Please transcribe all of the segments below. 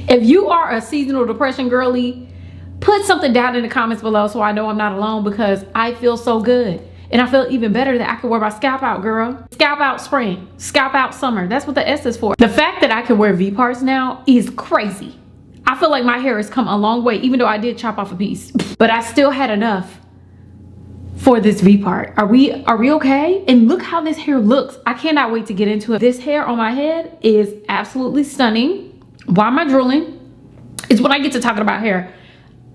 If you are a seasonal depression girly, put something down in the comments below so I know I'm not alone, because I feel so good. And I feel even better that I can wear my scalp out, girl. Scalp out spring, scalp out summer. That's what the S is for. The fact that I can wear V parts now is crazy. I feel like my hair has come a long way, even though I did chop off a piece. But I still had enough for this V part. Are we okay? And look how this hair looks. I cannot wait to get into it. This hair on my head is absolutely stunning. Why am I drooling? It's when I get to talking about hair.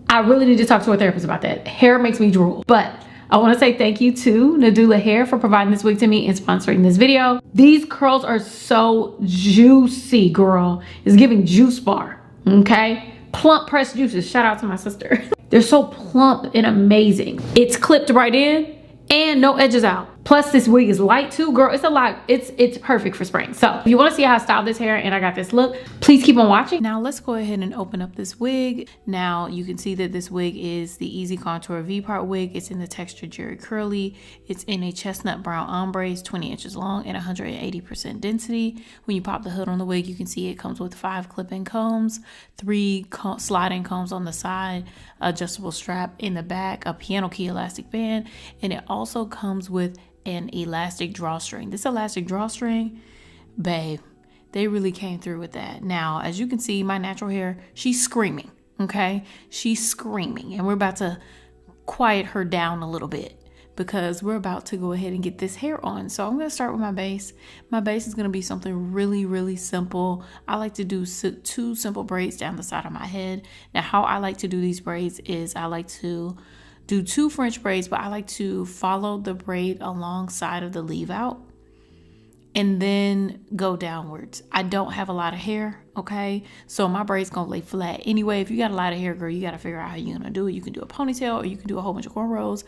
I really need to talk to a therapist about that. Hair makes me drool. But I want to say thank you to Nadula Hair for providing this wig to me and sponsoring this video. These curls are so juicy, girl. It's giving juice bar, okay? Plump pressed juices. Shout out to my sister. They're so plump and amazing. It's clipped right in and no edges out. Plus this wig is light too, girl. It's a lot. It's perfect for spring. So if you want to see how I styled this hair and I got this look, please keep on watching. Now let's go ahead and open up this wig. Now you can see that this wig is the EasiContour V part wig. It's in the texture Jerry Curly. It's in a chestnut brown ombre. It's 20 inches long and 180% density. When you pop the hood on the wig, you can see it comes with 5 clip-in combs, 3 sliding combs on the side, adjustable strap in the back, a piano key elastic band, and it also comes with an elastic drawstring. This elastic drawstring, babe, they really came through with that. Now, as you can see, my natural hair, she's screaming, okay? She's screaming, and we're about to quiet her down a little bit because we're about to go ahead and get this hair on. So I'm gonna start with my base. My base is gonna be something really, really simple. I like to do 2 simple braids down the side of my head. Now, how I like to do these braids is I like to do 2 French braids, but I like to follow the braid alongside of the leave out and then go downwards. I don't have a lot of hair, okay? So my braid's gonna lay flat. Anyway, if you got a lot of hair, girl, you gotta figure out how you're gonna do it. You can do a ponytail or you can do a whole bunch of cornrows.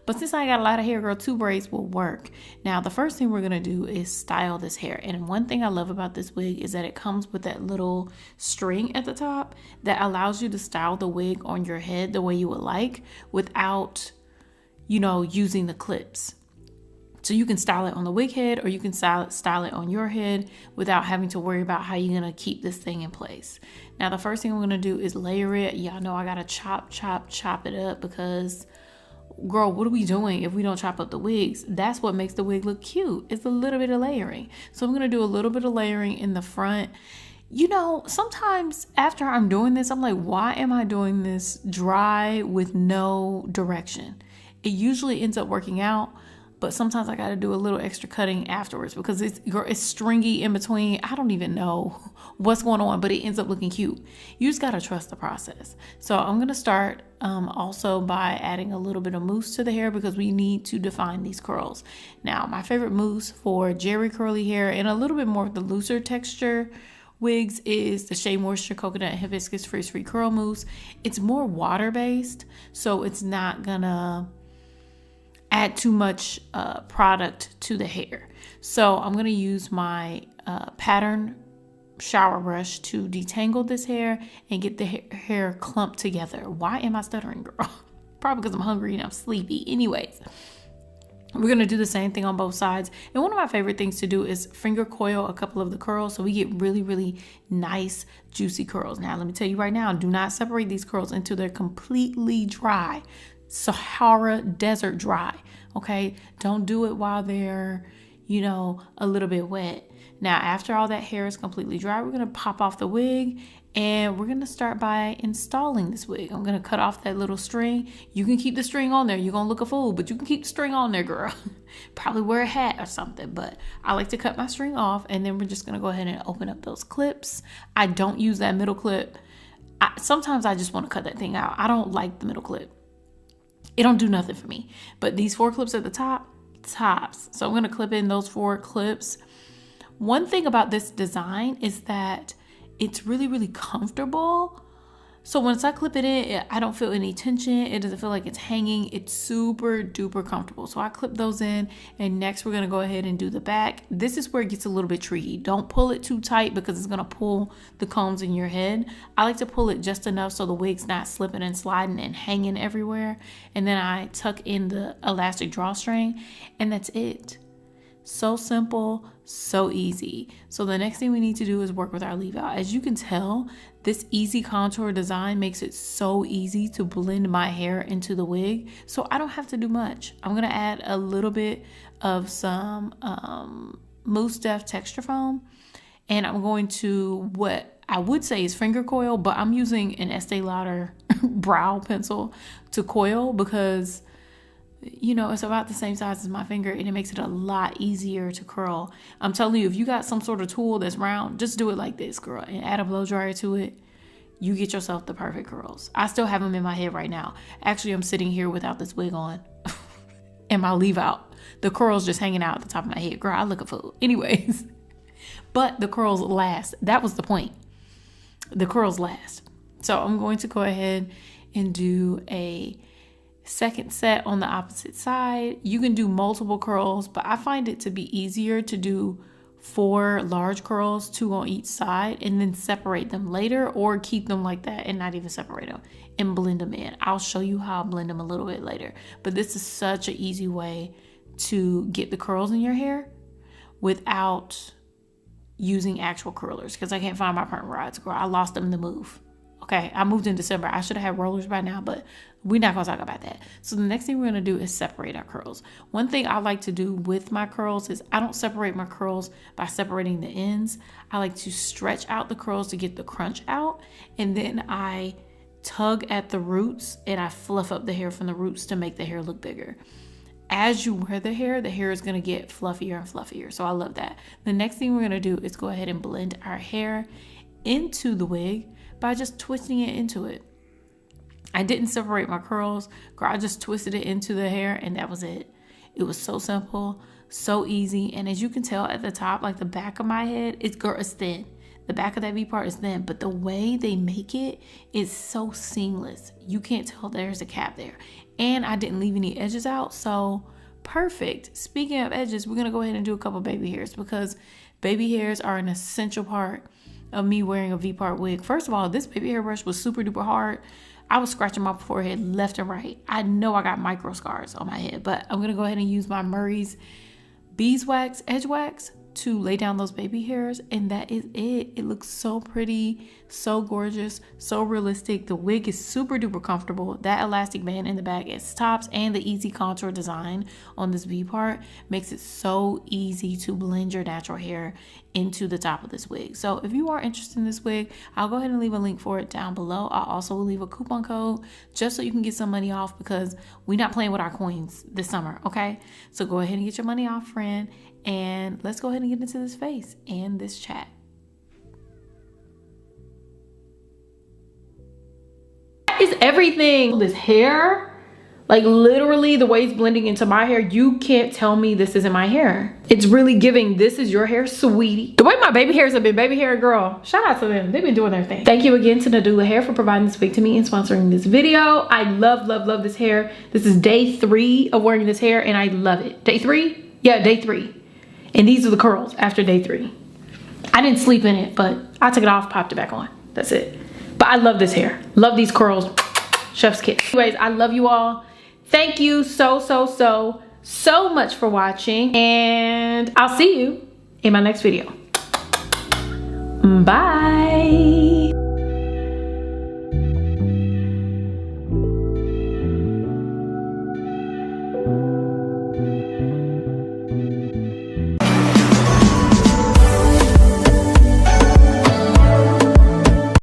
But since I got a lot of hair, girl, 2 braids will work. Now, the first thing we're gonna do is style this hair. And one thing I love about this wig is that it comes with that little string at the top that allows you to style the wig on your head the way you would like without, you know, using the clips. So you can style it on the wig head or you can style it on your head without having to worry about how you're gonna keep this thing in place. Now, the first thing I'm gonna do is layer it. Y'all know I gotta chop it up because, girl, what are we doing if we don't chop up the wigs? That's what makes the wig look cute. It's a little bit of layering. So I'm gonna do a little bit of layering in the front. You know, sometimes after I'm doing this, I'm like, why am I doing this dry with no direction? It usually ends up working out, but sometimes I got to do a little extra cutting afterwards because it's stringy in between. I don't even know what's going on, but it ends up looking cute. You just got to trust the process. So I'm going to start also by adding a little bit of mousse to the hair because we need to define these curls. Now, my favorite mousse for Jerry Curly hair and a little bit more of the looser texture wigs is the Shea Moisture Coconut Hibiscus Frizz Free Curl Mousse. It's more water-based, so it's not gonna add too much product to the hair. So I'm gonna use my pattern shower brush to detangle this hair and get the hair clumped together. Why am I stuttering, girl? Probably because I'm hungry and I'm sleepy. Anyways, we're gonna do the same thing on both sides. And one of my favorite things to do is finger coil a couple of the curls so we get really, really nice, juicy curls. Now, let me tell you right now, do not separate these curls until they're completely dry. Sahara Desert dry, okay? Don't do it while they're, you know, a little bit wet. Now, after all that hair is completely dry, we're gonna pop off the wig and we're gonna start by installing this wig. I'm gonna cut off that little string. You can keep the string on there. You're gonna look a fool, but you can keep the string on there, girl. Probably wear a hat or something, but I like to cut my string off and then we're just gonna go ahead and open up those clips. I don't use that middle clip. Sometimes I just wanna cut that thing out. I don't like the middle clip. It don't do nothing for me. But these 4 clips at the top, tops. So I'm gonna clip in those 4 clips. One thing about this design is that it's really, really comfortable. So once I clip it in, I don't feel any tension. It doesn't feel like it's hanging. It's super duper comfortable. So I clip those in and next we're gonna go ahead and do the back. This is where it gets a little bit tricky. Don't pull it too tight because it's gonna pull the combs in your head. I like to pull it just enough so the wig's not slipping and sliding and hanging everywhere. And then I tuck in the elastic drawstring and that's it. So simple, so easy. So the next thing we need to do is work with our leave out. As you can tell, This EasiContour design makes it so easy to blend my hair into the wig, so I don't have to do much. I'm gonna add a little bit of some Mousse Def texture foam, and I'm going to, what I would say is finger coil, but I'm using an Estee Lauder brow pencil to coil because, you know, it's about the same size as my finger and it makes it a lot easier to curl. I'm telling you, if you got some sort of tool that's round, just do it like this, girl, and add a blow dryer to it. You get yourself the perfect curls. I still have them in my head right now. Actually, I'm sitting here without this wig on and my leave out. The curls just hanging out at the top of my head. Girl, I look a fool. Anyways, but the curls last. That was the point. The curls last. So I'm going to go ahead and do a second set on the opposite side. You can do multiple curls, but I find it to be easier to do 4 large curls, 2 on each side, and then separate them later, or keep them like that and not even separate them and blend them in. I'll show you how I blend them a little bit later, but this is such an easy way to get the curls in your hair without using actual curlers, because I can't find my perm rods, girl. I lost them in the move. Okay, I moved in December. I should have had rollers by now, but we're not gonna talk about that. So the next thing we're gonna do is separate our curls. One thing I like to do with my curls is I don't separate my curls by separating the ends. I like to stretch out the curls to get the crunch out, and then I tug at the roots and I fluff up the hair from the roots to make the hair look bigger. As you wear the hair is gonna get fluffier and fluffier. So I love that. The next thing we're gonna do is go ahead and blend our hair into the wig by just twisting it into it. I didn't separate my curls, girl. I just twisted it into the hair and that was it. It was so simple, so easy. And as you can tell at the top, like the back of my head, it's thin. The back of that V part is thin, but the way they make it is so seamless. You can't tell there's a cap there. And I didn't leave any edges out, so perfect. Speaking of edges, we're gonna go ahead and do a couple baby hairs because baby hairs are an essential part of me wearing a V-part wig. First of all, this baby hair brush was super duper hard. I was scratching my forehead left and right. I know I got micro scars on my head, but I'm gonna go ahead and use my Murray's beeswax edge wax to lay down those baby hairs, and that is it. It looks so pretty, so gorgeous, so realistic. The wig is super duper comfortable. That elastic band in the back is tops, and the EasiContour design on this V part makes it so easy to blend your natural hair into the top of this wig. So if you are interested in this wig, I'll go ahead and leave a link for it down below. I'll also leave a coupon code just so you can get some money off, because we're not playing with our coins this summer, okay? So go ahead and get your money off, friend, and let's go ahead and get into this face and this chat. That is everything. This hair, like literally the way it's blending into my hair, you can't tell me this isn't my hair. It's really giving, this is your hair, sweetie. The way my baby hairs have been baby hair, girl, shout out to them. They've been doing their thing. Thank you again to Nadula Hair for providing this wig to me and sponsoring this video. I love, love, love this hair. This is day 3 of wearing this hair and I love it. Day 3? Yeah, day 3. And these are the curls after day 3. I didn't sleep in it, but I took it off, popped it back on. That's it. But I love this hair. Love these curls. Chef's kiss. Anyways, I love you all. Thank you so much for watching. And I'll see you in my next video. Bye.